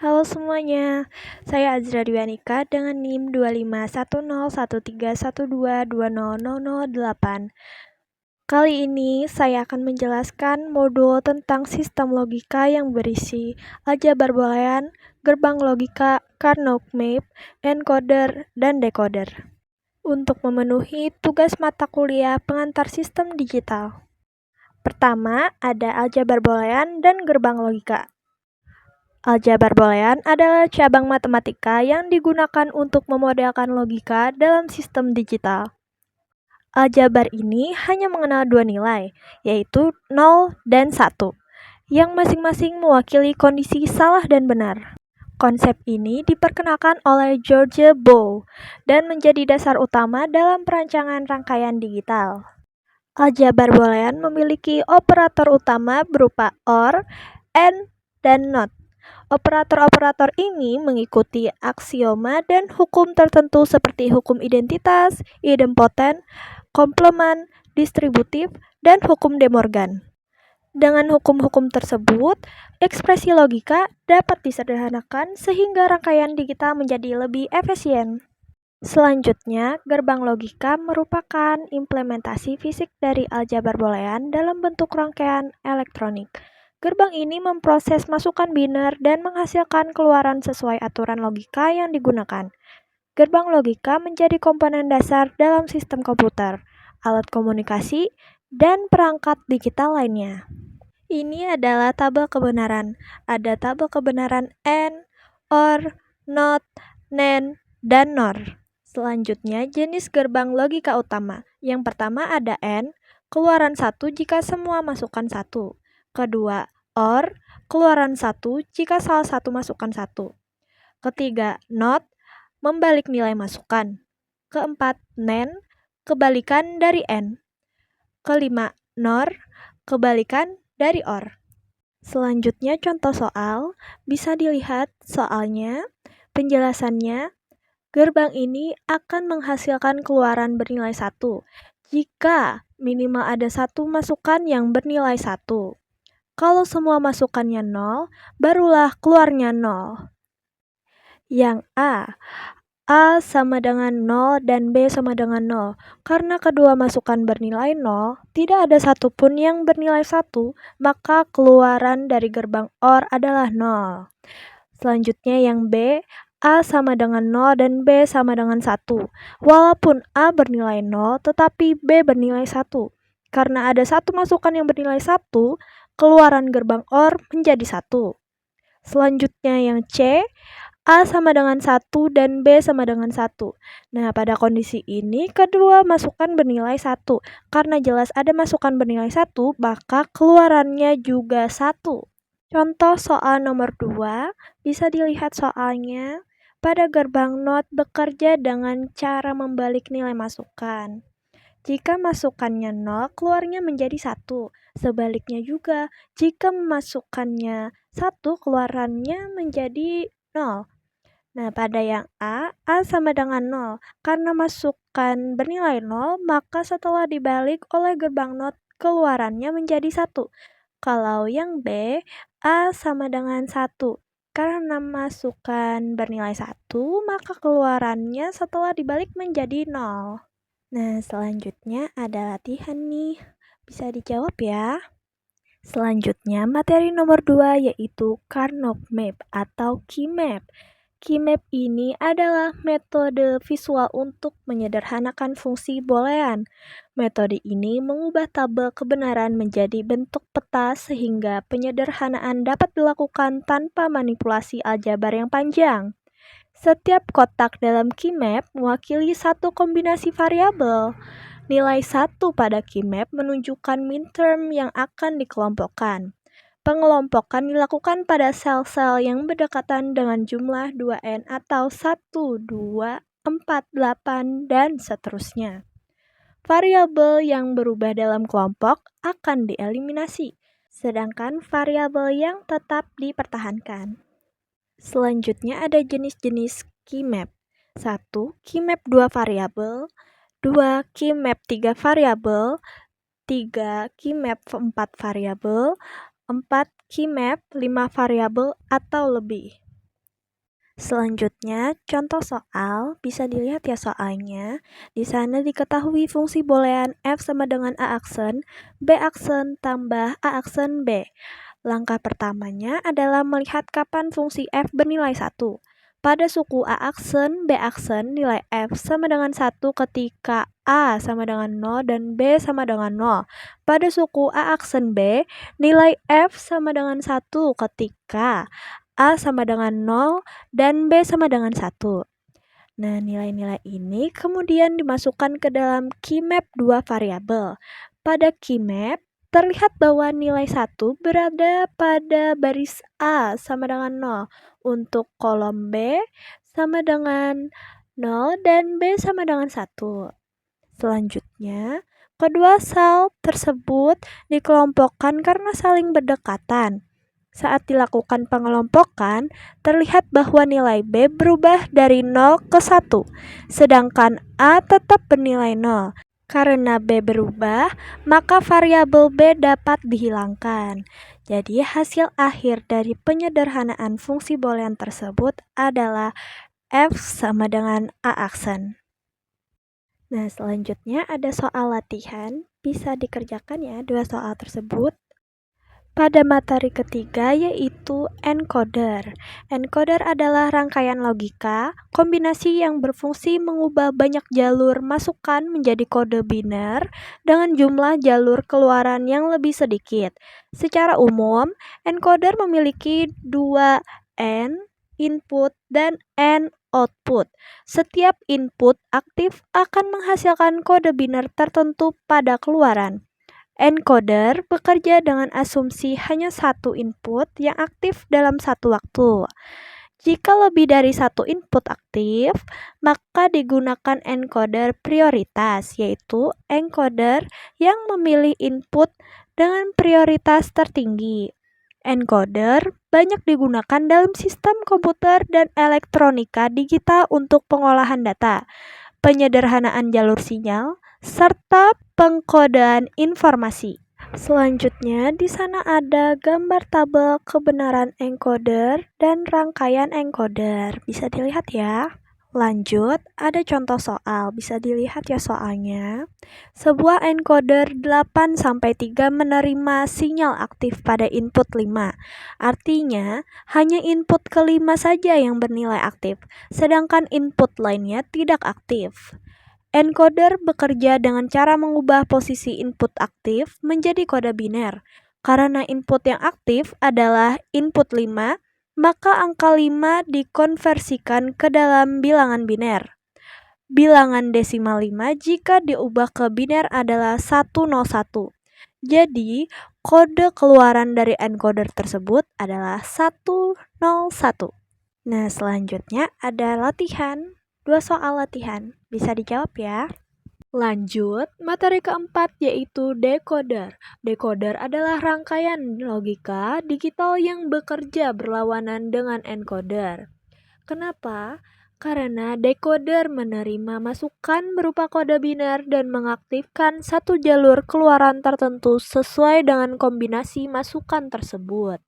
Halo semuanya, saya Azra Dwianika dengan NIM 25101312200008. Kali ini saya akan menjelaskan modul tentang sistem logika yang berisi aljabar boolean, gerbang logika, Carnot map, encoder, dan decoder. Untuk memenuhi tugas mata kuliah pengantar sistem digital. Pertama, ada aljabar boolean dan gerbang logika. Aljabar boolean adalah cabang matematika yang digunakan untuk memodelkan logika dalam sistem digital. Aljabar ini hanya mengenal dua nilai, yaitu 0 dan 1, yang masing-masing mewakili kondisi salah dan benar. Konsep ini diperkenalkan oleh George Boole dan menjadi dasar utama dalam perancangan rangkaian digital. Aljabar boolean memiliki operator utama berupa OR, AND, dan NOT. Operator-operator ini mengikuti aksioma dan hukum tertentu seperti hukum identitas, idempoten, komplement, distributif, dan hukum De Morgan. Dengan hukum-hukum tersebut, ekspresi logika dapat disederhanakan sehingga rangkaian digital menjadi lebih efisien. Selanjutnya, gerbang logika merupakan implementasi fisik dari aljabar boolean dalam bentuk rangkaian elektronik. Gerbang ini memproses masukan biner dan menghasilkan keluaran sesuai aturan logika yang digunakan. Gerbang logika menjadi komponen dasar dalam sistem komputer, alat komunikasi, dan perangkat digital lainnya. Ini adalah tabel kebenaran. Ada tabel kebenaran AND, OR, NOT, NAND, dan NOR. Selanjutnya, jenis gerbang logika utama. Yang pertama ada AND, keluaran 1 jika semua masukan 1. Kedua, OR, keluaran 1 jika salah satu masukan 1. Ketiga, NOT, membalik nilai masukan. Keempat, NAND, kebalikan dari AND. Kelima, NOR, kebalikan dari OR. Selanjutnya contoh soal, bisa dilihat soalnya, penjelasannya. Gerbang ini akan menghasilkan keluaran bernilai 1 jika minimal ada satu masukan yang bernilai 1. Kalau semua masukannya 0, barulah keluarnya 0. Yang A sama dengan 0 dan B sama dengan 0. Karena kedua masukan bernilai 0, tidak ada satupun yang bernilai 1, maka keluaran dari gerbang OR adalah 0. Selanjutnya yang B, A sama dengan 0 dan B sama dengan 1. Walaupun A bernilai 0, tetapi B bernilai 1. Karena ada satu masukan yang bernilai 1, keluaran gerbang OR menjadi 1. Selanjutnya yang C, A sama dengan 1 dan B sama dengan 1. Nah, pada kondisi ini kedua masukan bernilai 1. Karena jelas ada masukan bernilai 1, maka keluarannya juga 1. Contoh soal nomor 2, bisa dilihat soalnya. Pada gerbang NOT bekerja dengan cara membalik nilai masukan. Jika masukannya 0, keluarnya menjadi 1. Sebaliknya juga, jika masukannya 1, keluarannya menjadi 0. Nah, pada yang A sama dengan 0. Karena masukan bernilai 0, maka setelah dibalik oleh gerbang NOT, keluarannya menjadi 1. Kalau yang B, A sama dengan 1. Karena masukan bernilai 1, maka keluarannya setelah dibalik menjadi 0. Nah, selanjutnya ada latihan nih. Bisa dijawab ya. Selanjutnya, materi nomor 2 yaitu Carnot map atau key map. Key map ini adalah metode visual untuk menyederhanakan fungsi boolean. Metode ini mengubah tabel kebenaran menjadi bentuk peta sehingga penyederhanaan dapat dilakukan tanpa manipulasi aljabar yang panjang. Setiap kotak dalam key map mewakili satu kombinasi variabel. Nilai 1 pada key map menunjukkan minterm yang akan dikelompokkan. Pengelompokan dilakukan pada sel-sel yang berdekatan dengan jumlah 2n atau 1, 2, 4, 8, dan seterusnya. Variabel yang berubah dalam kelompok akan dieliminasi, sedangkan variabel yang tetap dipertahankan. Selanjutnya ada jenis-jenis key map. 1. Key map 2 variabel. 2. Key map 3 variabel. 3. Key map 4 variabel. 4. Key map 5 variabel atau lebih. Selanjutnya, contoh soal bisa dilihat ya soalnya. Di sana diketahui fungsi boolean f sama dengan a aksen, b aksen tambah a aksen b. Langkah pertamanya adalah melihat kapan fungsi f bernilai 1. Pada suku a aksen, b aksen, nilai f sama dengan 1 ketika a sama dengan 0 dan b sama dengan 0. Pada suku a aksen b, nilai f sama dengan 1 ketika a sama dengan 0 dan b sama dengan 1. Nah, nilai-nilai ini kemudian dimasukkan ke dalam keymap dua variabel. Pada keymap, terlihat bahwa nilai 1 berada pada baris A sama dengan 0. Untuk kolom B sama dengan 0 dan B sama dengan 1. Selanjutnya, kedua sel tersebut dikelompokkan karena saling berdekatan. Saat dilakukan pengelompokan, terlihat bahwa nilai B berubah dari 0 ke 1, sedangkan A tetap bernilai 0. Karena B berubah, maka variabel B dapat dihilangkan. Jadi hasil akhir dari penyederhanaan fungsi boolean tersebut adalah F sama dengan A aksen. Nah, selanjutnya ada soal latihan. Bisa dikerjakan ya dua soal tersebut. Pada materi ketiga yaitu encoder. Encoder adalah rangkaian logika, kombinasi yang berfungsi mengubah banyak jalur masukan menjadi kode biner dengan jumlah jalur keluaran yang lebih sedikit. Secara umum, encoder memiliki dua N input dan N output. Setiap input aktif akan menghasilkan kode biner tertentu pada keluaran. Encoder bekerja dengan asumsi hanya satu input yang aktif dalam satu waktu. Jika lebih dari satu input aktif, maka digunakan encoder prioritas, yaitu encoder yang memilih input dengan prioritas tertinggi. Encoder banyak digunakan dalam sistem komputer dan elektronika digital untuk pengolahan data, penyederhanaan jalur sinyal, serta pengkodean informasi. Selanjutnya, di sana ada gambar tabel kebenaran encoder dan rangkaian encoder. Bisa dilihat ya. Lanjut, ada contoh soal. Bisa dilihat ya soalnya. Sebuah encoder 8-3 menerima sinyal aktif pada input 5. Artinya, hanya input kelima saja yang bernilai aktif, sedangkan input lainnya tidak aktif. Encoder bekerja dengan cara mengubah posisi input aktif menjadi kode biner. Karena input yang aktif adalah input 5, maka angka 5 dikonversikan ke dalam bilangan biner. Bilangan desimal 5 jika diubah ke biner adalah 101. Jadi, kode keluaran dari encoder tersebut adalah 101. Nah, selanjutnya ada latihan. Dua soal latihan. Bisa dijawab ya. Lanjut, materi keempat yaitu decoder. Decoder adalah rangkaian logika digital yang bekerja berlawanan dengan encoder. Kenapa? Karena decoder menerima masukan berupa kode biner dan mengaktifkan satu jalur keluaran tertentu sesuai dengan kombinasi masukan tersebut.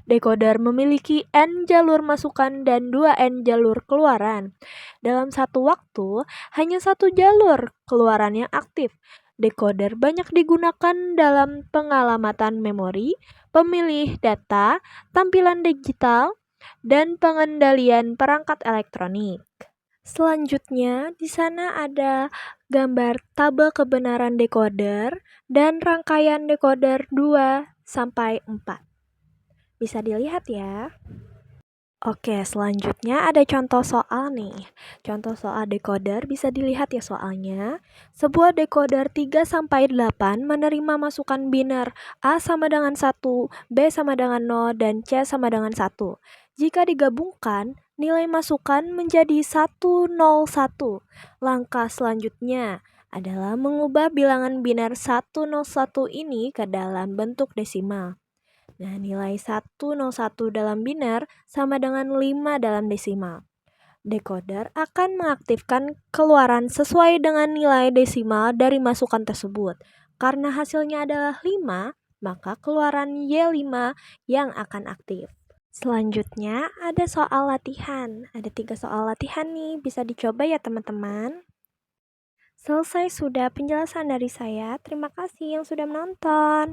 Decoder memiliki N jalur masukan dan 2 N jalur keluaran. Dalam satu waktu, hanya satu jalur keluaran yang aktif. Decoder banyak digunakan dalam pengalamatan memori, pemilih data, tampilan digital, dan pengendalian perangkat elektronik. Selanjutnya, di sana ada gambar tabel kebenaran decoder dan rangkaian decoder 2-4. Bisa dilihat ya. Oke, selanjutnya ada contoh soal nih. Contoh soal decoder bisa dilihat ya soalnya. Sebuah decoder 3-8 menerima masukan biner A sama dengan 1, B sama dengan 0, dan C sama dengan 1. Jika digabungkan, nilai masukan menjadi 101. Langkah selanjutnya adalah mengubah bilangan biner 101 ini ke dalam bentuk desimal. Nah, nilai 101 dalam biner sama dengan 5 dalam desimal. Decoder akan mengaktifkan keluaran sesuai dengan nilai desimal dari masukan tersebut. Karena hasilnya adalah 5, maka keluaran Y5 yang akan aktif. Selanjutnya ada soal latihan. Ada 3 soal latihan nih, bisa dicoba ya teman-teman. Selesai sudah penjelasan dari saya. Terima kasih yang sudah menonton.